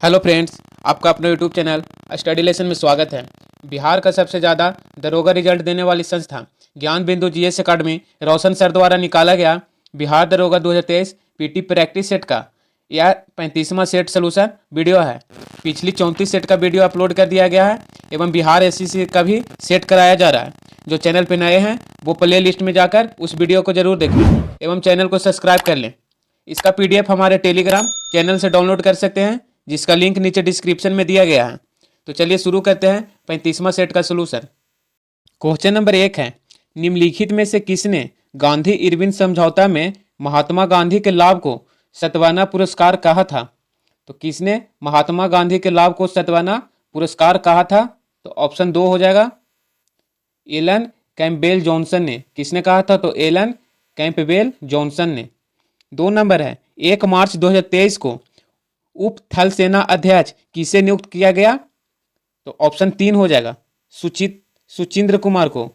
Hello friends, आपका अपने YouTube channel study lesson में स्वागत है। बिहार का सबसे ज़्यादा दरोगा रिजल्ट देने वाली संस्था ज्ञान बिंदु जीएस अकादमी रोशन सर द्वारा निकाला गया बिहार दरोगा 2023 पीटी प्रैक्टिस सेट का यह 35वां सेट सोल्यूशन वीडियो है। पिछली 34 सेट का वीडियो अपलोड कर दिया गया है एवं बिहार एससीसी का भी सेट कराया जा रहा है। जो चैनल पर नए हैं वो प्ले लिस्ट में जाकर उस वीडियो को जरूर देखें एवं चैनल को सब्सक्राइब कर लें। इसका पीडीएफ हमारे टेलीग्राम चैनल से डाउनलोड कर सकते हैं, जिसका लिंक नीचे डिस्क्रिप्शन में दिया गया है। तो चलिए शुरू करते हैं 35वां सेट का सोल्यूशन। क्वेश्चन नंबर 1 है, निम्नलिखित में से किसने गांधी इरविन समझौता में महात्मा गांधी के लाभ को सत्वाना पुरस्कार कहा था? तो किसने महात्मा गांधी के लाभ को सत्वाना पुरस्कार कहा था? तो ऑप्शन 2 हो जाएगा, एलन कैंपबेल जॉनसन ने। किसने कहा था? तो एलन कैंपबेल जॉनसन ने। 2 नंबर है, 1 मार्च 2023 को उप थल सेना अध्यक्ष किसे नियुक्त किया गया? तो ऑप्शन 3 हो जाएगा, सुचिंद्र कुमार को।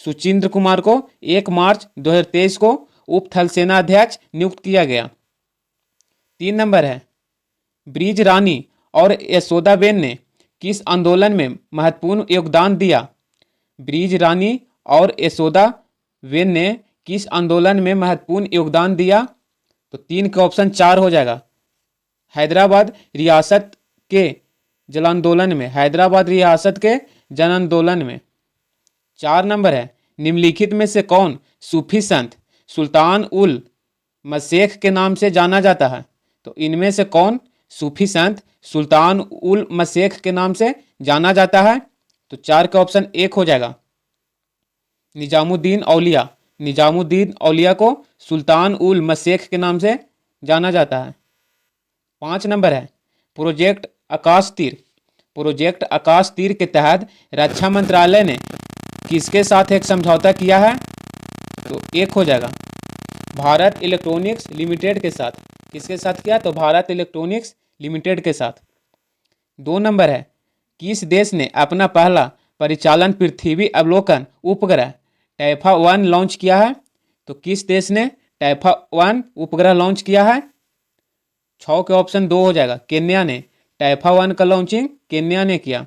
सुचिंद्र कुमार को 1 मार्च 2023 को उप थल सेना अध्यक्ष नियुक्त किया गया। 3 नंबर है, ब्रिज रानी और यशोदाबेन ने किस आंदोलन में महत्वपूर्ण योगदान दिया? ब्रिज रानी और यशोदाबेन ने किस आंदोलन में महत्वपूर्ण योगदान दिया? तो 3 का ऑप्शन 4 हो जाएगा, हैदराबाद रियासत के जन आंदोलन में। हैदराबाद रियासत के जन आंदोलन में। 4 नंबर है, निम्नलिखित में से कौन सूफी संत सुल्तान उल मशेख के नाम से जाना जाता है? तो इनमें से कौन सूफी संत सुल्तान उल मशेख के नाम से जाना जाता है? तो 4 का ऑप्शन 1 हो जाएगा, निजामुद्दीन औलिया। निजामुद्दीन औलिया को सुल्तान उल मशेख के नाम से जाना जाता है। 5 नंबर है, प्रोजेक्ट आकाश तीर। प्रोजेक्ट आकाश तीर के तहत रक्षा मंत्रालय ने किसके साथ एक समझौता किया है? तो 1 हो जाएगा, भारत इलेक्ट्रॉनिक्स लिमिटेड के साथ। किसके साथ किया? तो भारत इलेक्ट्रॉनिक्स लिमिटेड के साथ। 2 नंबर है, किस देश ने अपना पहला परिचालन पृथ्वी अवलोकन उपग्रह टैफा 1 लॉन्च किया है? तो किस देश ने टैफा 1 उपग्रह लॉन्च किया है? 6 के ऑप्शन 2 हो जाएगा, केन्या ने। टैफा 1 का लॉन्चिंग केन्या ने किया।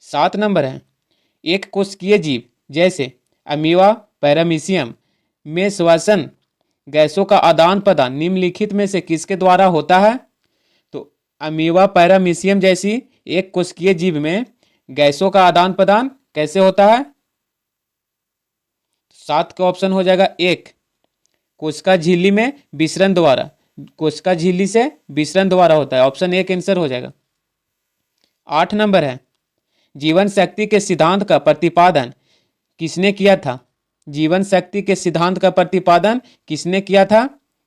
7 नंबर है, एक कोशिकीय जीव जैसे अमीबा पैरामीशियम में श्वसन गैसों का आदान प्रदान निम्नलिखित में से किसके द्वारा होता है? तो अमीबा पैरामीशियम जैसी एक कोशिकीय जीव में गैसों का आदान प्रदान कैसे होता है? 7 का ऑप्शन हो जाएगा 1, कोशिका झिल्ली में विसरण द्वारा। कोशिका झिल्ली से विसरण द्वारा होता है। ऑप्शन 1 आंसर हो जाएगा। 8 नंबर है, जीवन शक्ति के सिद्धांत का प्रतिपादन किसने किया था? जीवन शक्ति के सिद्धांत का प्रतिपादन किसने किया था?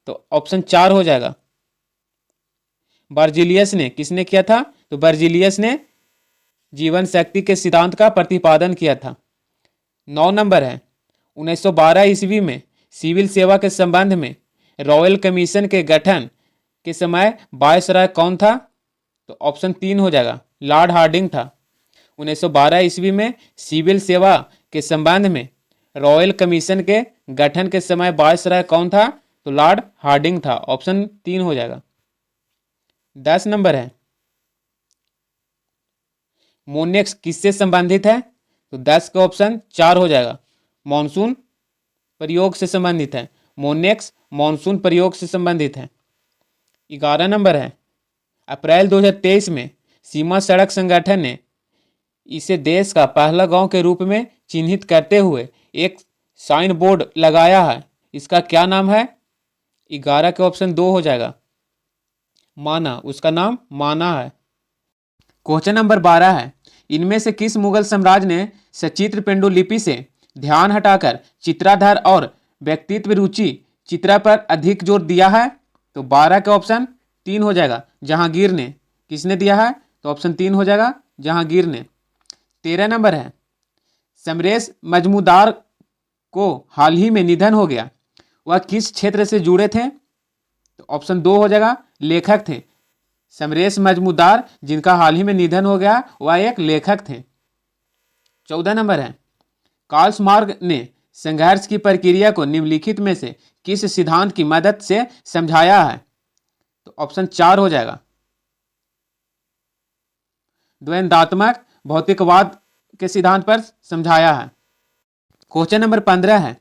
तो ऑप्शन 4 हो जाएगा, बर्जिलियस ने। किसने किया था? तो बर्जिलियस ने जीवन शक्ति के सिद्धांत का प्रतिपादन किया था। 9 नंबर है, 1912 ईस्वी में सिविल सेवा के संबंध में रॉयल कमीशन के गठन के समय वायसराय कौन था? तो ऑप्शन 3 हो जाएगा, लॉर्ड हार्डिंग था। 1912 ईस्वी में सिविल सेवा के संबंध में रॉयल कमीशन के गठन के समय वायसराय कौन था? तो लॉर्ड हार्डिंग था। ऑप्शन 3 हो जाएगा। 10 नंबर है, मोनेक्स किससे संबंधित है? तो 10 का ऑप्शन 4 हो जाएगा, मॉनसून प्रयोग से संबंधित है। मोनेक्स मॉनसून प्रयोग से संबंधित है। 11 नंबर है, अप्रैल 2023 में सीमा सड़क संगठन ने इसे देश का पहला गांव के रूप में चिन्हित करते हुए एक साइन बोर्ड लगाया है। इसका क्या नाम है? 11 के ऑप्शन 2 हो जाएगा, माना। उसका नाम माना है। क्वेश्चन नंबर 12 है, इनमें से किस मुगल साम्राज्य ने सचित्र पेंडुलिपि से ध्यान हटाकर चित्राधार और व्यक्तित्व रुचि चित्रा पर अधिक जोर दिया है? तो 12 का ऑप्शन 3 हो जाएगा, जहांगीर ने। किसने दिया है? तो ऑप्शन 3 हो जाएगा, जहांगीर ने। 13 नंबर है, समरेश मजमूदार को हाल ही में निधन हो गया, वह किस क्षेत्र से जुड़े थे? तो ऑप्शन 2 हो जाएगा, लेखक थे। समरेश मजमूदार जिनका हाल ही में निधन हो गया वह एक लेखक थे। 14 नंबर है, कार्ल मार्क्स ने संघर्ष की प्रक्रिया को निम्नलिखित में से किस सिद्धांत की मदद से समझाया है? तो ऑप्शन 4 हो जाएगा, द्वैतात्मक भौतिकवाद के सिद्धांत पर समझाया है। क्वेश्चन नंबर 15 है,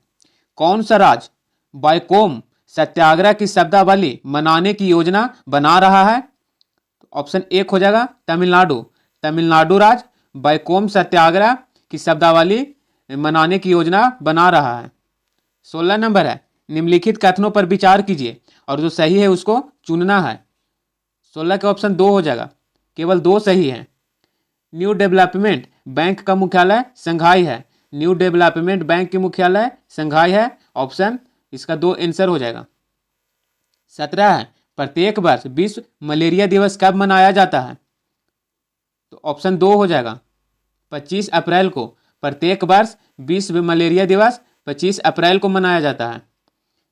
कौन सा राज्य वैकोम सत्याग्रह की शब्दावली मनाने की योजना बना रहा है? ऑप्शन एक हो जाएगा तमिलनाडु। तमिलनाडु राज्य वैकोम सत्याग्रह की शब्दावली मनाने की योजना बना रहा है। 16 नंबर है, निम्नलिखित कथनों पर विचार कीजिए और जो सही है उसको चुनना है। 16 के ऑप्शन 2 हो जाएगा, केवल 2 सही है। न्यू डेवलपमेंट बैंक का मुख्यालय संघाई है। न्यू डेवलपमेंट बैंक की मुख्यालय संघाई है। ऑप्शन इसका 2 आंसर हो जाएगा। 17 है, प्रत्येक वर्ष विश्व मलेरिया दिवस कब मनाया जाता है? तो ऑप्शन 2 हो जाएगा 25 अप्रैल को। प्रत्येक वर्ष विश्व मलेरिया दिवस 25 अप्रैल को मनाया जाता है।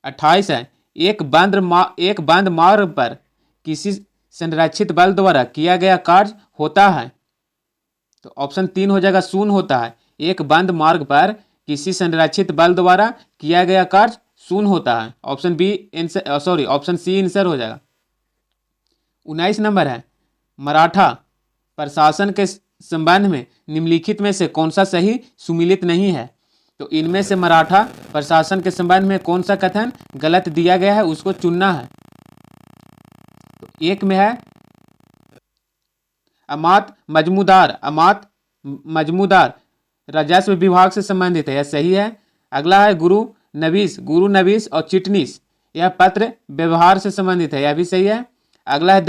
28 है, एक बंद मार्ग पर किसी संरक्षित बल द्वारा किया गया कार्य होता है। तो ऑप्शन 3 हो जाएगा शून्य होता है। एक बंद मार्ग पर किसी संरक्षित बल द्वारा किया गया कार्य शून्य होता है। ऑप्शन सी आंसर हो जाएगा। 19 नंबर है, मराठा प्रशासन के संबंध में निम्नलिखित में से कौन सा सही सुमिलित नहीं है? तो इनमें से मराठा प्रशासन के संबंध में कौन सा कथन गलत दिया गया है उसको चुनना है। तो एक में है अमात मजमूदार राजस्व विभाग से संबंधित है, यह सही है। अगला है गुरु नबीस और चिटनीस, यह पत्र व्यवहार से संबंधित है, यह भी सही है। अगला है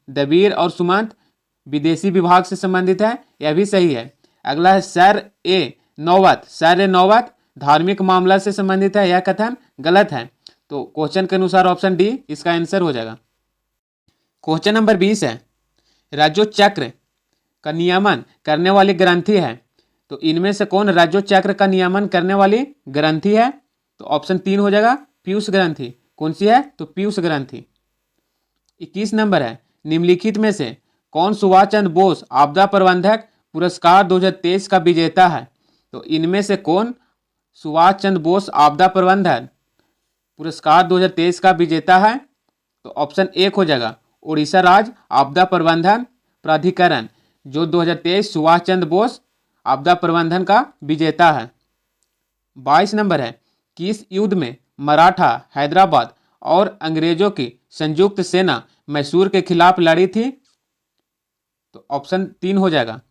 दबीर और सुमंत विदेशी विभाग से संबंधित है, यह भी सही है। अगला है सर ए नौबत धार्मिक मामला से संबंधित है, यह कथन गलत है। तो क्वेश्चन के अनुसार ऑप्शन डी इसका आंसर हो जाएगा। क्वेश्चन नंबर 20 है, राज्योचक्र का नियमन करने वाली ग्रंथि है। तो इनमें से कौन राज्योचक्र का नियमन करने वाली ग्रंथि है? तो ऑप्शन 3 हो जाएगा पीयूष ग्रंथि। कौन सी है? तो पीयूष ग्रंथि। 21 नंबर है, निम्नलिखित में से कौन सुभाष चंद्र बोस आपदा प्रबंधक पुरस्कार 2023 का विजेता है? तो इनमें से कौन सुभाष चंद्र बोस आपदा प्रबंधक पुरस्कार 2023 का विजेता है? तो ऑप्शन 1 हो जाएगा उड़ीसा राज्य आपदा प्रबंधन प्राधिकरण, जो 2023 सुभाष चंद्र बोस आपदा प्रबंधन का विजेता है। 22 नंबर है, किस युद्ध में मराठा हैदराबाद और अंग्रेजों की संयुक्त सेना मैसूर के खिलाफ लड़ी थी? तो ऑप्शन 3 हो जाएगा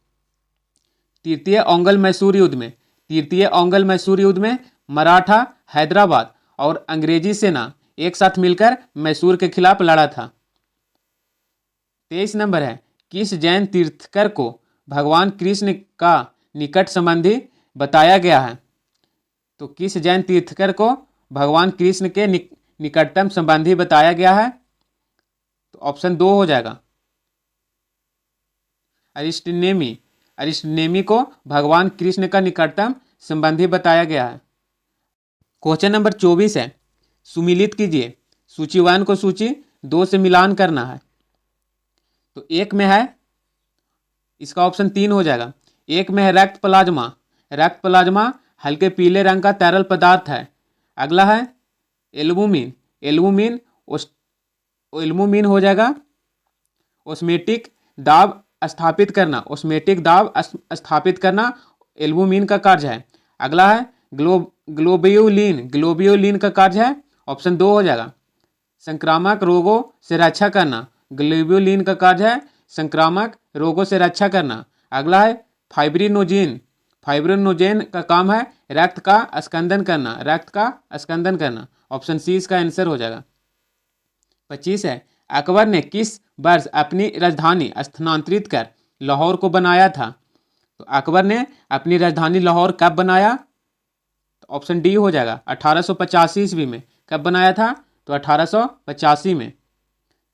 तृतीय ओंगल मैसूर युद्ध में मराठा हैदराबाद और अंग्रेजी सेना एक साथ मिलकर मैसूर के खिलाफ लड़ा था। 23 नंबर है, किस जैन तीर्थकर को भगवान कृष्ण का निकट संबंधी बताया गया है? तो किस जैन तीर्थकर को भगवान कृष्ण के निकटतम संबंधी बताया गया है? तो ऑप्शन 2 हो जाएगा अरिष्टनेमी को भगवान कृष्ण का निकटतम संबंधी बताया गया है। क्वेश्चन नंबर 24 है, सुमिलित कीजिए। सूची 1 को सूची 2 से मिलान करना है। तो एक में है, इसका ऑप्शन 3 हो जाएगा। एक में है रक्त प्लाज्मा हल्के पीले रंग का तरल पदार्थ है। अगला है एल्बुमिन हो जाएगा ऑस्मेटिक दाब स्थापित करना एल्बुमिन का कार्य है। अगला है ग्लोब्यूलिन का कार्य है। ऑप्शन 2 हो जाएगा संक्रामक रोगों से रक्षा करना, ग्लोब्यूलिन का कार्य है संक्रामक रोगों से रक्षा करना। अगला है फाइब्रिनोजेन का काम है रक्त का स्कंदन करना। ऑप्शन सी इसका आंसर हो जाएगा। 25 है, अकबर ने किस वर्ष अपनी राजधानी स्थानांतरित कर लाहौर को बनाया था? तो अकबर ने अपनी राजधानी लाहौर कब बनाया? तो ऑप्शन डी हो जाएगा 1885 ईस्वी में। कब बनाया था? तो 1885 में।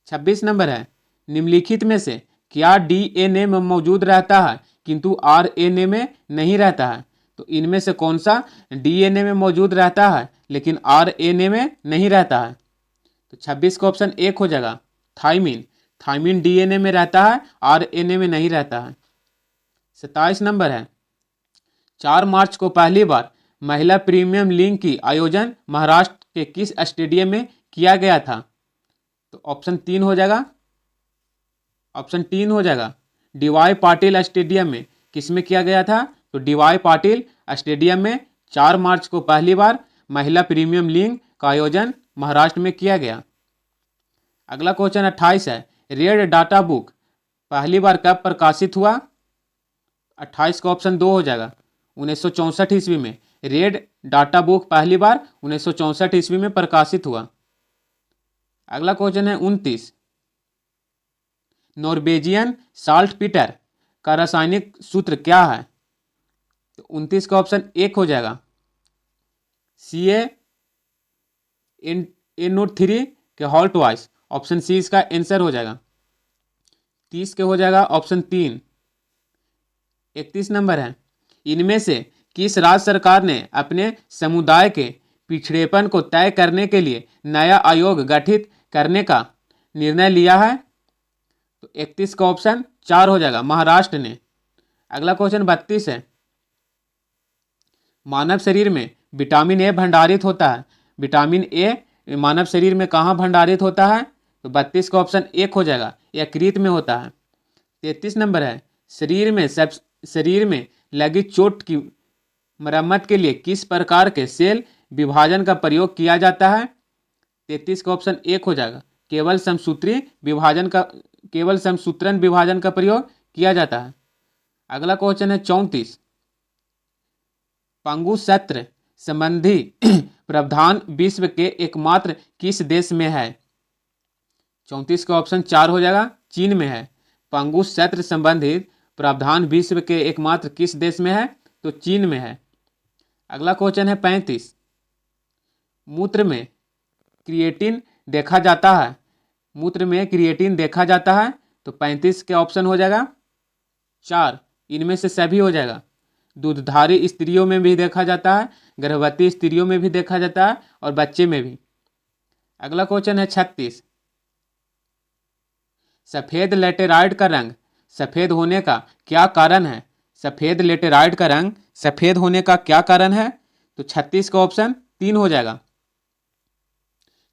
26 नंबर है, निम्नलिखित में से क्या डीएनए में मौजूद रहता है किंतु आरएनए में नहीं रहता है? तो इनमें से कौन सा डीएनए में मौजूद रहता है लेकिन आरएनए में नहीं रहता है? तो 26 का ऑप्शन 1 हो जाएगा थाइमिन डीएनए में रहता है, आरएनए में नहीं रहता है। 27 नंबर है, 4 मार्च को पहली बार महिला प्रीमियम लीग की आयोजन महाराष्ट्र के किस स्टेडियम में किया गया था? तो ऑप्शन 3 हो जाएगा डीवाई पाटिल स्टेडियम में किस में किया गया था? तो डीवाई पाटिल स्टेडियम में 4 मार्च को पहली बार महिला प्रीमियम लीग का आयोजन महाराष्ट्र में किया गया। अगला क्वेश्चन 28 है, रेड डाटा बुक पहली बार कब प्रकाशित हुआ? 28 का ऑप्शन 2 हो जाएगा, 1964 ईस्वी में। रेड डाटा बुक पहली बार 1964 ईस्वी में प्रकाशित हुआ। अगला क्वेश्चन है 29, नॉर्वेजियन साल्ट पीटर का रासायनिक सूत्र क्या है? तो 29 का ऑप्शन 1 हो जाएगा, CaNO3 के हॉल्ट वाइस। ऑप्शन सी इसका आंसर हो जाएगा। 30 के हो जाएगा ऑप्शन 3। 31 नंबर है, इनमें से किस राज्य सरकार ने अपने समुदाय के पिछड़ेपन को तय करने के लिए नया आयोग गठित करने का निर्णय लिया है? तो 31 का ऑप्शन 4 हो जाएगा, महाराष्ट्र ने। अगला क्वेश्चन 32 है, मानव शरीर में विटामिन ए भंडारित होता है। विटामिन ए मानव शरीर में कहाँ भंडारित होता है? तो 32 का ऑप्शन 1 हो जाएगा, यकृत में होता है। 33 नंबर है, शरीर में लगी चोट की मरम्मत के लिए किस प्रकार के सेल विभाजन का प्रयोग किया जाता है? 33 का ऑप्शन 1 हो जाएगा, केवल समसूत्रण विभाजन का प्रयोग किया जाता है। अगला क्वेश्चन है 34, पंगुसत्र संबंधी प्रावधान विश्व के एकमात्र किस देश में है? 34 का ऑप्शन 4 हो जाएगा, चीन में है। पंगुसत्र संबंधित प्रावधान विश्व के एकमात्र किस देश में है? तो चीन में है। अगला क्वेश्चन है 35, मूत्र में क्रिएटिन देखा जाता है। मूत्र में क्रिएटिन देखा जाता है, तो 35 के ऑप्शन हो जाएगा 4, इनमें से सभी हो जाएगा। दूधधारी स्त्रियों में भी देखा जाता है, गर्भवती स्त्रियों में भी देखा जाता है और बच्चे में भी। अगला क्वेश्चन है 36, सफेद लेटेराइड का रंग सफेद होने का क्या कारण है? सफेद लेटेराइड का रंग सफेद होने का क्या कारण है? तो 36 का ऑप्शन 3 हो जाएगा।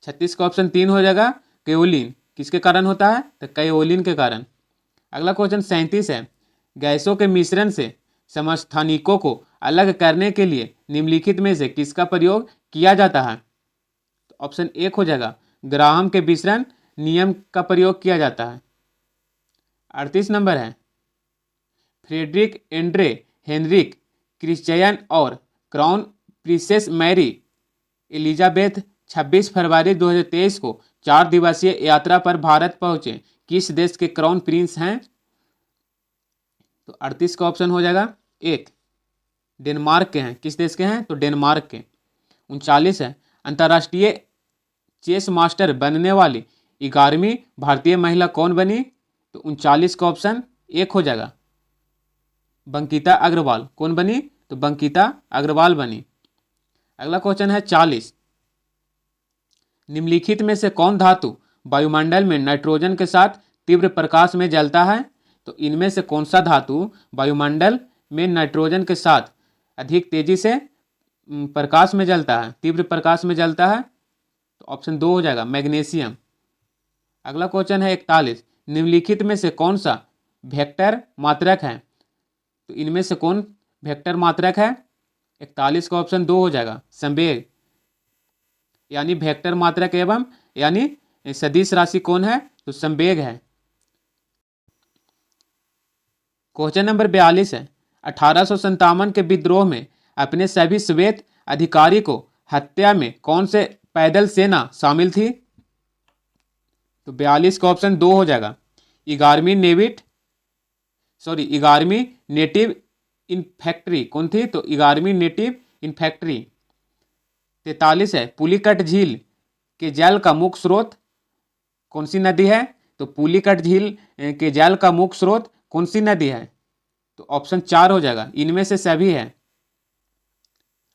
36 का ऑप्शन 3 हो जाएगा, केओलिन। किसके कारण होता है? तो केओलिन के कारण। अगला क्वेश्चन 37 है, गैसों के मिश्रण से समस्थानिकों को अलग करने के लिए निम्नलिखित में से किसका प्रयोग किया जाता है? तो ऑप्शन 1 हो जाएगा, ग्राहम के विसरण नियम का प्रयोग किया जाता है। 38 नंबर है, फ्रेडरिक एंड्रे हेनरिक क्रिश्चियन और क्राउन प्रिंसेस मैरी एलिजाबेथ 26 फरवरी 2023 को 4 दिवसीय यात्रा पर भारत पहुंचे किस देश के क्राउन प्रिंस हैं? तो 38 का ऑप्शन हो जाएगा 1, डेनमार्क के हैं। किस देश के हैं? तो डेनमार्क के। 39 है, अंतर्राष्ट्रीय चेस मास्टर बनने वाली 11वीं भारतीय महिला कौन बनी? तो 39 का ऑप्शन 1 हो जाएगा, बंकिता अग्रवाल। कौन बनी? तो बंकिता अग्रवाल बनी। अगला क्वेश्चन है 40, निम्नलिखित में से कौन धातु वायुमंडल में नाइट्रोजन के साथ तीव्र प्रकाश में जलता है? तो इनमें से कौन सा धातु वायुमंडल में नाइट्रोजन के साथ अधिक तेजी से प्रकाश में जलता है, तीव्र प्रकाश में जलता है? तो ऑप्शन 2 हो जाएगा, मैग्नीशियम। अगला क्वेश्चन है 41, निम्नलिखित में से कौन सा वेक्टर मात्रक है? तो इनमें से कौन वेक्टर मात्रक है? 41 का ऑप्शन 2 हो जाएगा, संवेग। यानी वेक्टर मात्रक एवं यानी सदिश राशि कौन है? तो संवेग है। क्वेश्चन नंबर 42 है, 1857 के विद्रोह में अपने सभी श्वेत अधिकारी को हत्या में कौन से पैदल सेना शामिल थी? तो 42 का ऑप्शन 2 हो जाएगा, 11वीं नेटिव इन्फैंट्री। कौन थी? तो 11वीं नेटिव इन्फैंट्री। 43 है, पुलिकट झील के जल का मुख्य स्रोत कौन सी नदी है? तो पुलिकट झील के जल का मुख्य स्रोत कौन सी नदी है? तो ऑप्शन 4 हो जाएगा, इनमें से सभी है।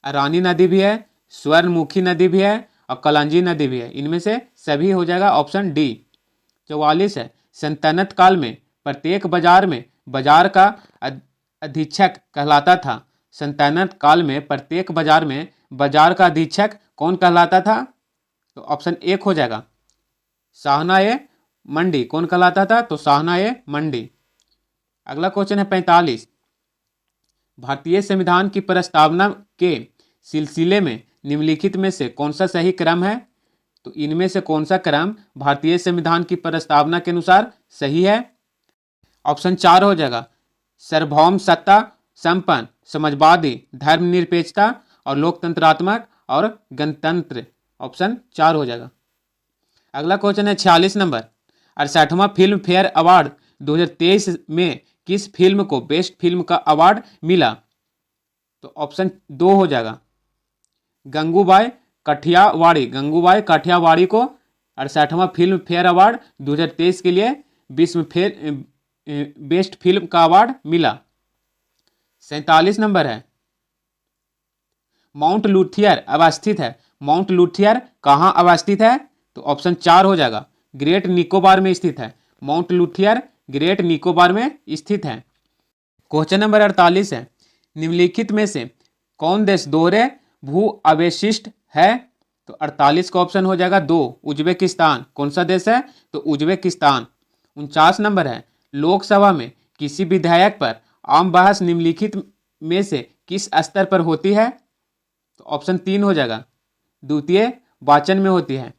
रानी नदी भी है, स्वर्णमुखी नदी भी है और कलांजी नदी भी है, इनमें से सभी हो जाएगा ऑप्शन डी। 44 है, सल्तनत काल में प्रत्येक बाजार में बाजार का अधीक्षक कहलाता था। सल्तनत काल में प्रत्येक बाजार में बाजार का अधीक्षक कौन कहलाता था? तो ऑप्शन 1 हो जाएगा, शाहनाए मंडी। कौन कहलाता था? तो शाहनाए मंडी। अगला क्वेश्चन है 45। भारतीय संविधान की प्रस्तावना के सिलसिले में निम्नलिखित में से कौन सा सही क्रम है? तो इनमें से कौन सा क्रम भारतीय संविधान की प्रस्तावना के अनुसार सही है? ऑप्शन 4 हो जाएगा सार्वभौम सत्ता संपन्न समाजवादी धर्मनिरपेक्षता और लोकतंत्रात्मक और गणतंत्र। ऑप्शन 4 हो जाएगा। अगला क्वेश्चन है 46 नंबर। 68वां फिल्म फेयर अवार्ड 2023 में किस फिल्म को बेस्ट फिल्म का अवार्ड मिला? तो ऑप्शन 2 हो जाएगा गंगूबाई काठियावाड़ी को 68वां फिल्म फेयर अवार्ड 2023 के लिए विश्व बेस्ट फिल्म का अवार्ड मिला। 47 नंबर है माउंट लुथियर अवस्थित है। माउंट लुथियर कहाँ अवस्थित है? तो ऑप्शन 4 हो जाएगा ग्रेट निकोबार में स्थित है। माउंट लुथियर ग्रेट निकोबार में स्थित है। क्वेश्चन नंबर 48 है निम्नलिखित में से कौन देश दोहरे भू अवशिष्ट है? तो 48 का ऑप्शन हो जाएगा 2 उज्बेकिस्तान। कौन सा देश है? तो उज्बेकिस्तान। 49 नंबर है लोकसभा में किसी विधेयक पर आम बहस निम्नलिखित में से किस स्तर पर होती है? तो ऑप्शन 3 हो जाएगा द्वितीय वाचन में होती है।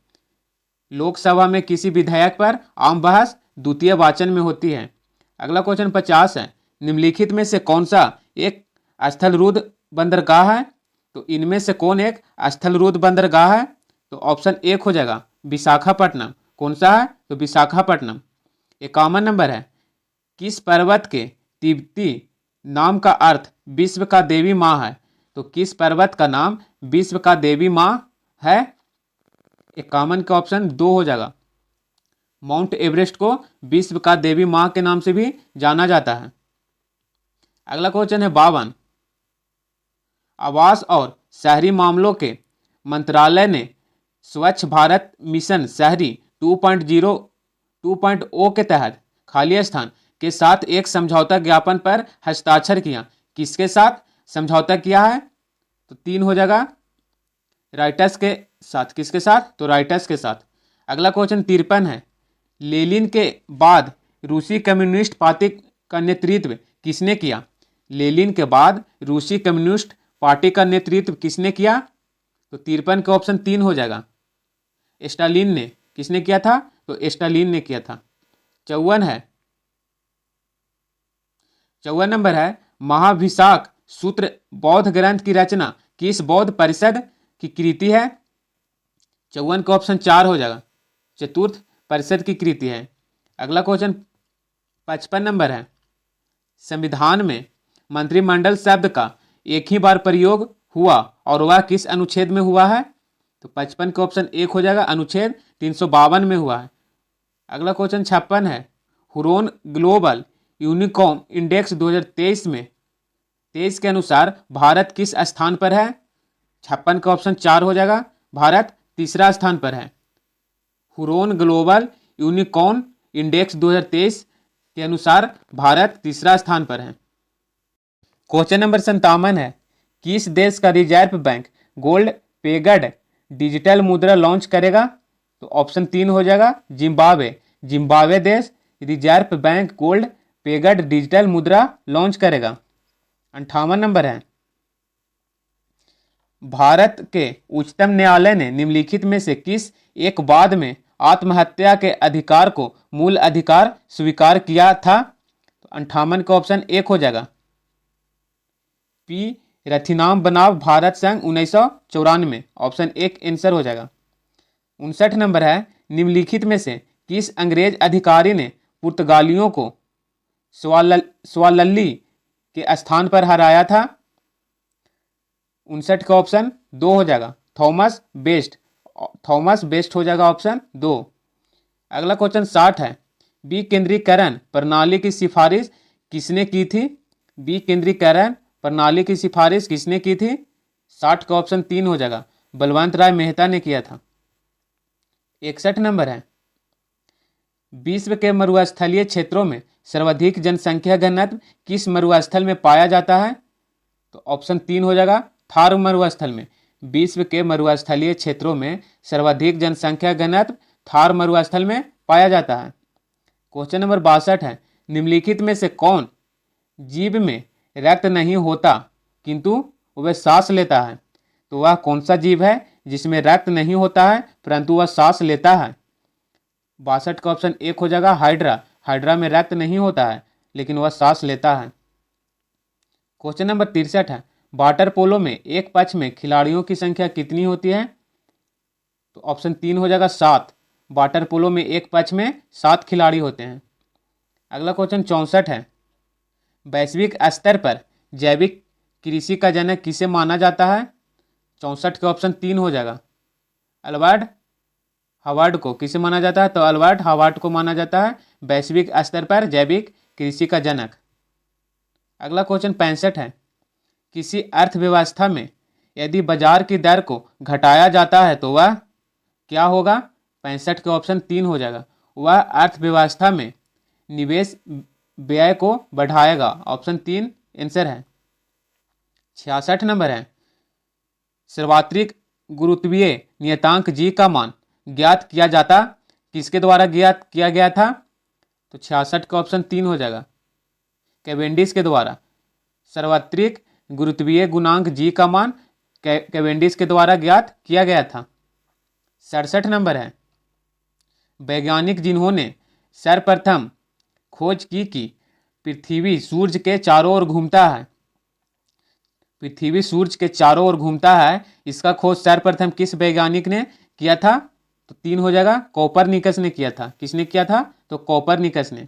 लोकसभा में किसी विधेयक पर आम बहस द्वितीय वाचन में होती है। अगला क्वेश्चन 50 है निम्नलिखित में से कौन सा एक स्थलरूद्ध बंदरगाह है? तो इनमें से कौन एक स्थलरूद्ध बंदरगाह है? तो ऑप्शन 1 हो जाएगा विशाखापट्टनम। कौन सा है? तो विशाखापट्टनम। 51 नंबर है किस पर्वत के तिब्बती नाम का अर्थ विश्व का देवी माँ है? तो किस पर्वत का नाम विश्व का देवी माँ है? 51 का ऑप्शन 2 हो जाएगा माउंट एवरेस्ट को विश्व का देवी माँ के नाम से भी जाना जाता है। अगला क्वेश्चन है 52। आवास और शहरी मामलों के मंत्रालय ने स्वच्छ भारत मिशन शहरी 2.0 के तहत खाली स्थान के साथ एक समझौता ज्ञापन पर हस्ताक्षर किया। किसके साथ समझौता किया है? तो 3 हो जाएगा राइटर्स के साथ। किसके साथ? तो राइटर्स के साथ। अगला क्वेश्चन 53 है लेनिन के बाद रूसी कम्युनिस्ट पार्टी का नेतृत्व किसने किया? लेनिन के बाद रूसी कम्युनिस्ट पार्टी का नेतृत्व किसने किया? तो 53 का ऑप्शन 3 हो जाएगा स्टालिन ने। किसने किया था? तो स्टालिन ने किया था। 54 नंबर है महाभिशाक सूत्र बौद्ध ग्रंथ की रचना किस बौद्ध परिषद की कृति है? 54 का ऑप्शन 4 हो जाएगा चतुर्थ परिषद की कृति है। अगला क्वेश्चन 55 नंबर है संविधान में मंत्रिमंडल शब्द का एक ही बार प्रयोग हुआ और वह किस अनुच्छेद में हुआ है? तो 55 का ऑप्शन 1 हो जाएगा अनुच्छेद 352 में हुआ है। अगला क्वेश्चन 56 है हुरोन ग्लोबल यूनिकॉर्न इंडेक्स 2023 में 23 के अनुसार भारत किस स्थान पर है? 56 का ऑप्शन 4 हो जाएगा भारत तीसरा स्थान पर है। हुरोन ग्लोबल यूनिकॉर्न इंडेक्स 2023 के अनुसार भारत तीसरा स्थान पर है। क्वेश्चन नंबर 57 है किस देश का रिजर्व बैंक गोल्ड पेगड डिजिटल मुद्रा लॉन्च करेगा? तो ऑप्शन 3 हो जाएगा जिम्बाब्वे। जिम्बाब्वे देश रिजर्व बैंक गोल्ड पेगड डिजिटल मुद्रा लॉन्च करेगा। 58 नंबर है भारत के उच्चतम न्यायालय ने निम्नलिखित में से किस एक वाद में आत्महत्या के अधिकार को मूल अधिकार स्वीकार किया था? तो 58 का ऑप्शन 1 हो जाएगा पी रथिनाम बनाम भारत संघ 1994। ऑप्शन 1 आंसर हो जाएगा। 59 नंबर है निम्नलिखित में से किस अंग्रेज अधिकारी ने पुर्तगालियों को स्वालल्ली के स्थान पर हराया था? 59 का ऑप्शन 2 हो जाएगा थॉमस बेस्ट। थॉमस बेस्ट हो जाएगा ऑप्शन 2। अगला क्वेश्चन 60 है विकेंद्रीकरण प्रणाली की सिफारिश किसने की थी? विकेंद्रीकरण प्रणाली की सिफारिश किसने की थी? 60 का ऑप्शन 3 हो जाएगा बलवंत राय मेहता ने किया था। 61 नंबर है विश्व के मरुस्थलीय क्षेत्रों में सर्वाधिक जनसंख्या घनत्व किस मरुस्थल में पाया जाता है? तो ऑप्शन 3 हो जाएगा थार मरुस्थल में। विश्व के मरुस्थलीय क्षेत्रों में सर्वाधिक जनसंख्या घनत्व थार मरुस्थल में पाया जाता है। क्वेश्चन नंबर 62 है निम्नलिखित में से कौन जीभ में रक्त नहीं होता किंतु वह सांस लेता है, तो वह कौन सा जीव है जिसमें रक्त नहीं होता है परंतु वह सांस लेता है? 62 का ऑप्शन एक हो जाएगा हाइड्रा। हाइड्रा में रक्त नहीं होता है लेकिन वह सांस लेता है। क्वेश्चन नंबर 63 है, वाटर पोलो में एक पक्ष में खिलाड़ियों की संख्या कितनी होती है? तो ऑप्शन 3 हो जाएगा 7। वाटर पोलो में एक पक्ष में 7 खिलाड़ी होते हैं। अगला क्वेश्चन 64 है, वैश्विक स्तर पर जैविक कृषि का जनक किसे माना जाता है? 64 के ऑप्शन 3 हो जाएगा अल्बर्ट हावर्ड को। किसे माना जाता है? तो अल्बर्ट हावर्ड को माना जाता है वैश्विक स्तर पर जैविक कृषि का जनक। अगला क्वेश्चन 65 है, किसी अर्थव्यवस्था में यदि बाजार की दर को घटाया जाता है तो वह क्या होगा? 65 के ऑप्शन 3 हो जाएगा, वह अर्थव्यवस्था में निवेश व्यय को बढ़ाएगा। ऑप्शन 3 आंसर है। 66 नंबर है, सर्वात्रिक गुरुत्वीय नियतांक जी का मान ज्ञात किया जाता किसके द्वारा ज्ञात किया गया था? तो 66 का ऑप्शन 3 हो जाएगा कैवेंडिश के द्वारा। सर्वात्रिक गुरुत्वीय गुणांक जी का मान कैवेंडिश के द्वारा ज्ञात किया गया था। 67 नंबर है, वैज्ञानिक जिन्होंने सर्वप्रथम खोज की कि पृथ्वी सूर्य के चारों ओर घूमता है, पृथ्वी सूर्य के चारों ओर घूमता है, इसका खोज सर्वप्रथम किस वैज्ञानिक ने किया था? तो 3 हो जाएगा कोपरनिकस ने किया था। किसने किया था? तो कोपरनिकस ने।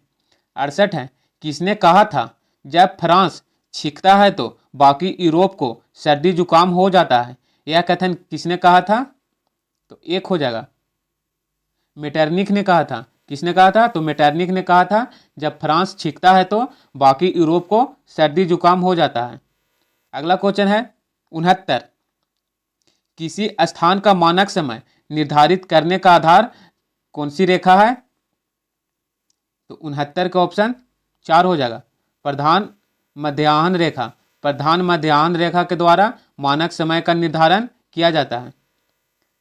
68 है, किसने कहा था जब फ्रांस छींकता है तो बाकी यूरोप को सर्दी जुकाम हो जाता है? यह कथन किसने कहा था? तो 1 हो जाएगा मेटरनिक ने कहा था। किसने कहा था? तो मेटरनिक ने कहा था जब फ्रांस छींकता है तो बाकी यूरोप को सर्दी जुकाम हो जाता है। अगला क्वेश्चन है 69, किसी स्थान का मानक समय निर्धारित करने का आधार कौन सी रेखा है? तो 69 का ऑप्शन 4 हो जाएगा प्रधान मध्याह्न रेखा। प्रधान मध्याह्न रेखा के द्वारा मानक समय का निर्धारण किया जाता है।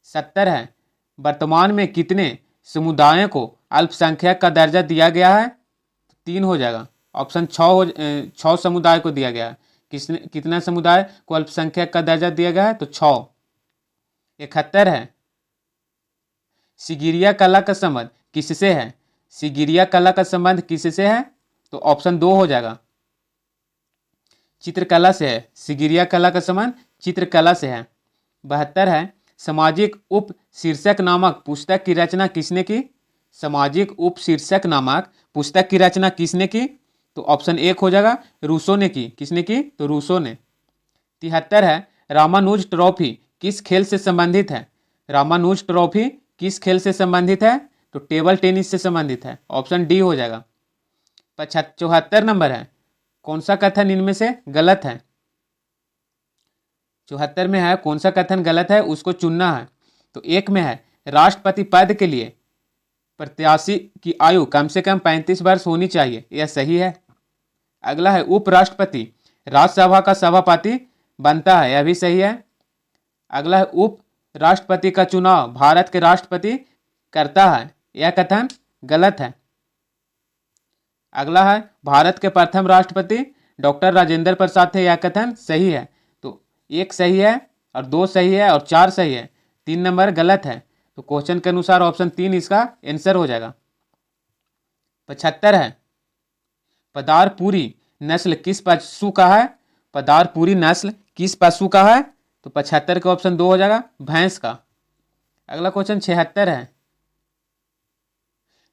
70 है, वर्तमान में कितने समुदायों को अल्पसंख्यक का दर्जा दिया गया है? 3 हो जाएगा ऑप्शन 6 समुदाय को दिया गया है। कितना समुदाय को अल्पसंख्यक का दर्जा दिया गया है? तो 6। 71 है, सिगिरिया कला का संबंध किससे है? सिगिरिया कला का संबंध किससे है? तो ऑप्शन 2 हो जाएगा चित्रकला से है। सिगिरिया कला का संबंध चित्रकला से है। 72 है, सामाजिक उप शीर्षक नामक पुस्तक की रचना किसने की? सामाजिक उप शीर्षक नामक पुस्तक की रचना किसने की? तो ऑप्शन 1 हो जाएगा रूसो ने की। किसने की? तो रूसो ने। 73 है, रामानुज ट्रॉफी किस खेल से संबंधित है? रामानुज ट्रॉफी किस खेल से संबंधित है? तो टेबल टेनिस से संबंधित है। ऑप्शन डी हो जाएगा। 74 नंबर है, कौन सा कथन इनमें से गलत है? 74 में है कौन सा कथन गलत है उसको चुनना है। तो 1 में है राष्ट्रपति पद के लिए प्रत्याशी की आयु कम से कम 35 वर्ष होनी चाहिए, यह सही है। अगला है उपराष्ट्रपति राज्यसभा का सभापति बनता है, यह भी सही है। अगला है उप राष्ट्रपति का चुनाव भारत के राष्ट्रपति करता है, यह कथन गलत है। अगला है भारत के प्रथम राष्ट्रपति डॉक्टर राजेंद्र प्रसाद थे, यह कथन सही है। तो 1 सही है और 2 सही है और 4 सही है, 3 नंबर गलत है। तो क्वेश्चन के अनुसार ऑप्शन 3 इसका आंसर हो जाएगा। 75 है, पदारपुरी नस्ल किस पशु का है? पदारपुरी नस्ल किस पशु का है? तो 75 का ऑप्शन 2 हो जाएगा भैंस का। अगला क्वेश्चन 76 है,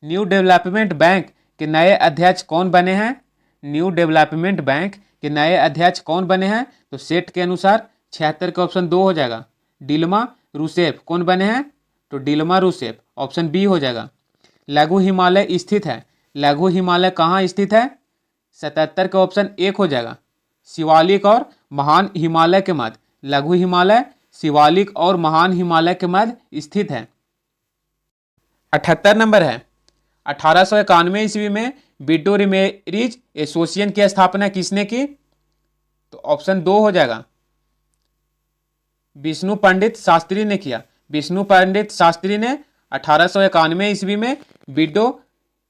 न्यू डेवलपमेंट बैंक के नए अध्यक्ष कौन बने हैं? न्यू डेवलपमेंट बैंक के नए अध्यक्ष कौन बने हैं? तो सेट के अनुसार 76 का ऑप्शन 2 हो जाएगा डिल्मा रूसेफ। कौन बने हैं? तो डिल्मा रूसेफ। ऑप्शन बी हो जाएगा। लघु हिमालय स्थित है, लघु हिमालय कहाँ स्थित है? 77 का ऑप्शन 1 हो जाएगा शिवालिक और महान हिमालय के मध्य। लघु हिमालय शिवालिक और महान हिमालय के मध्य स्थित है। 78 नंबर है, 1891 ईस्वी में बिडो रिमेरीज एसोसिएशन की स्थापना किसने की? तो ऑप्शन 2 हो जाएगा विष्णु पंडित शास्त्री ने किया। विष्णु पंडित शास्त्री ने 1891 ईस्वी में बिडो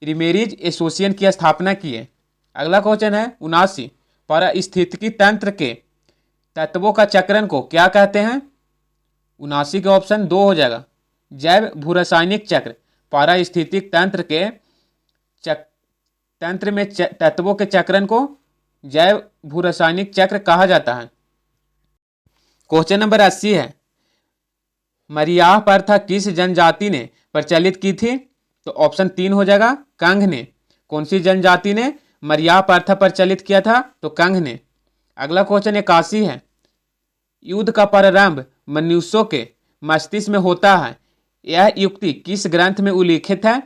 रिमेरीज एसोसिएशन की स्थापना की है। अगला क्वेश्चन है 79, पारिस्थितिकी तंत्र के तत्वों का चक्रण को क्या कहते हैं? 79 का ऑप्शन 2 हो जाएगा, जैव भूरासायनिक चक्र। पारिस्थितिक तंत्र के तंत्र में तत्वों के चक्रण को जैव भूरासायनिक चक्र कहा जाता है। क्वेश्चन नंबर 80 है, मरियाह प्रथा किस जनजाति ने प्रचलित की थी? तो ऑप्शन 3 हो जाएगा, कंग ने। कौन सी जनजाति ने मरियाह प्रथा प्रचलित किया था? तो कंग ने। अगला क्वेश्चन 81 है, युद्ध का प्रारंभ मनुष्यों के मस्तिष्क में होता है, यह युक्ति किस ग्रंथ में उल्लिखित है?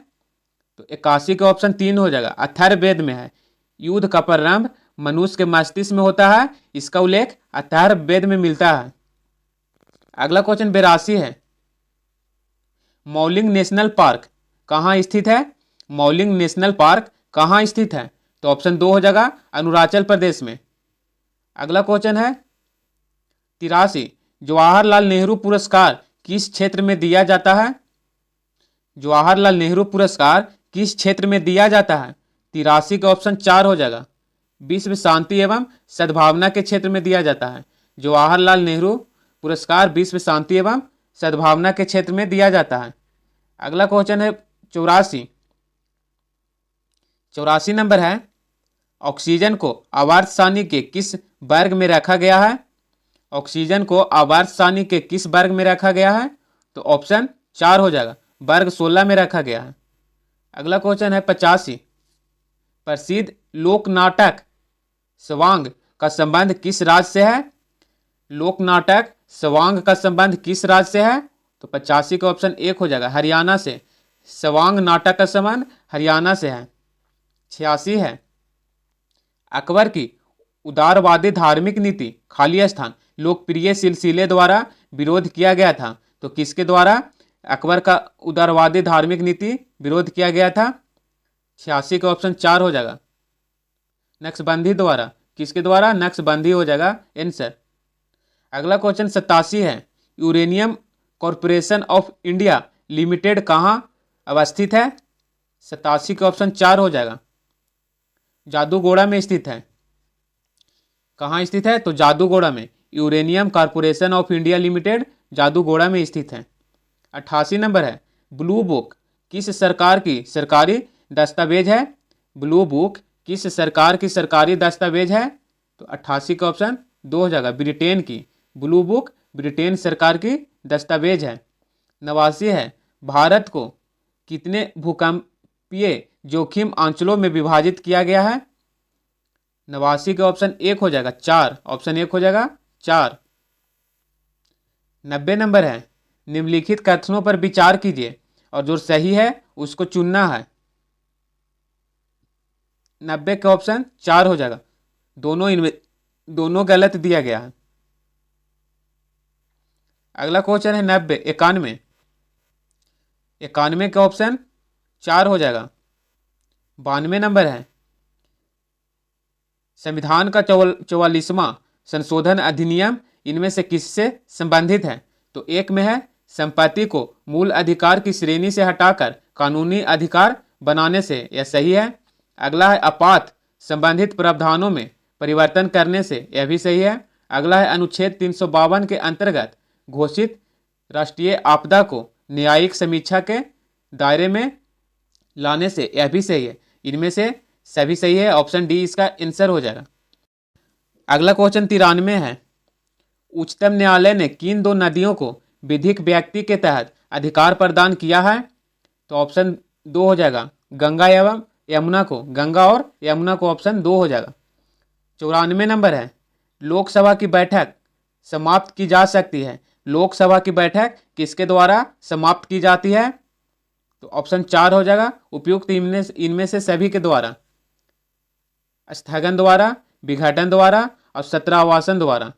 तो 81 का ऑप्शन 3 हो जाएगा, अथर्ववेद में है। युद्ध का प्रारंभ मनुष्य के मस्तिष्क में होता है, इसका उल्लेख अथर्ववेद में मिलता है। अगला क्वेश्चन 82 है, मौलिंग नेशनल पार्क कहाँ स्थित है? मौलिंग नेशनल पार्क कहाँ स्थित है? तो ऑप्शन 2 हो जाएगा, अरुणाचल प्रदेश में। अगला क्वेश्चन है 83, जवाहरलाल नेहरू पुरस्कार किस क्षेत्र में दिया जाता है? जवाहरलाल नेहरू पुरस्कार किस क्षेत्र में दिया जाता है? 83 का ऑप्शन 4 हो जाएगा, विश्व शांति एवं सद्भावना के क्षेत्र में दिया जाता है। जवाहरलाल नेहरू पुरस्कार विश्व शांति एवं सद्भावना के क्षेत्र में दिया जाता है। अगला क्वेश्चन है 84 नंबर है, ऑक्सीजन को आवर्त सारणी के किस वर्ग में रखा गया है? ऑक्सीजन को आवर्त सारणी के किस वर्ग में रखा गया है? तो ऑप्शन 4 हो जाएगा, वर्ग 16 में रखा गया है। अगला क्वेश्चन है 85, प्रसिद्ध लोक नाटक स्वांग का संबंध किस राज्य से है? लोक नाटक स्वांग का संबंध किस राज्य से है? तो 85 का ऑप्शन 1 हो जाएगा, हरियाणा से। स्वांग नाटक का संबंध हरियाणा से है। 86 है, अकबर की उदारवादी धार्मिक नीति खाली स्थान लोकप्रिय सिलसिले द्वारा विरोध किया गया था। तो किसके द्वारा अकबर का उदारवादी धार्मिक नीति विरोध किया गया था? 86 का ऑप्शन 4 हो जाएगा, नक्शबंदी द्वारा। किसके द्वारा? नक्शबंदी हो जाएगा आंसर। अगला क्वेश्चन 87 है, uranium corporation of India limited कहाँ अवस्थित है? 87 का ऑप्शन 4 हो जाएगा, जादूगोड़ा में स्थित है। कहाँ स्थित है? तो जादूगोड़ा में। Uranium corporation of India limited Jaduguda में स्थित है। 88 नंबर है, ब्लू बुक किस सरकार की सरकारी दस्तावेज है? ब्लू बुक किस सरकार की सरकारी दस्तावेज है? तो 88 का ऑप्शन 2 हो जाएगा, ब्रिटेन की। ब्लू बुक ब्रिटेन सरकार की दस्तावेज है। 89 है, भारत को कितने भूकंपीय जोखिम अंचलों में विभाजित किया गया है? 89 का ऑप्शन 1 हो जाएगा, 4। ऑप्शन 1 हो जाएगा 4। 90 नंबर है, निम्नलिखित कथनों पर विचार कीजिए और जो सही है उसको चुनना है। 90 का ऑप्शन 4 हो जाएगा, दोनों गलत दिया गया है। अगला क्वेश्चन है 91 91 का ऑप्शन 4 हो जाएगा। 92 नंबर है, संविधान का 44वां संशोधन अधिनियम इनमें से किससे संबंधित है? तो एक में है संपत्ति को मूल अधिकार की श्रेणी से हटाकर कानूनी अधिकार बनाने से, यह सही है। अगला है आपात संबंधित प्रावधानों में परिवर्तन करने से, यह भी सही है। अगला है अनुच्छेद 352 के अंतर्गत घोषित राष्ट्रीय आपदा को न्यायिक समीक्षा के दायरे में लाने से, यह भी सही है। इनमें से सभी सही है, ऑप्शन डी इसका आंसर हो जाएगा। अगला क्वेश्चन 93 है, उच्चतम न्यायालय ने किन 2 नदियों को विधिक व्यक्ति के तहत अधिकार प्रदान किया है? तो ऑप्शन 2 हो जाएगा, गंगा एवं यमुना को। गंगा और यमुना को ऑप्शन 2 हो जाएगा। 94 नंबर है, लोकसभा की बैठक समाप्त की जा सकती है। लोकसभा की बैठक किसके द्वारा समाप्त की जाती है? तो ऑप्शन 4 हो जाएगा, उपयुक्त इनमें से सभी के द्वारा, स्थगन द्वारा, विघटन द्वारा और सत्रावासन द्वारा।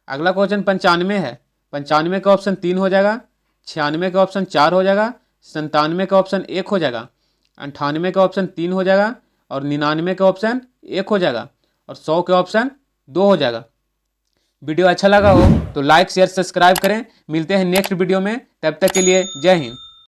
अगला क्वेश्चन 95 है, 95 का ऑप्शन 3 हो जाएगा। 96 का ऑप्शन 4 हो जाएगा। 97 का ऑप्शन 1 हो जाएगा। 98 का ऑप्शन 3 हो जाएगा और 99 का ऑप्शन 1 हो जाएगा और 100 के ऑप्शन 2 हो जाएगा। वीडियो अच्छा लगा हो तो लाइक शेयर सब्सक्राइब करें। मिलते हैं नेक्स्ट वीडियो में, तब तक के लिए जय हिंद।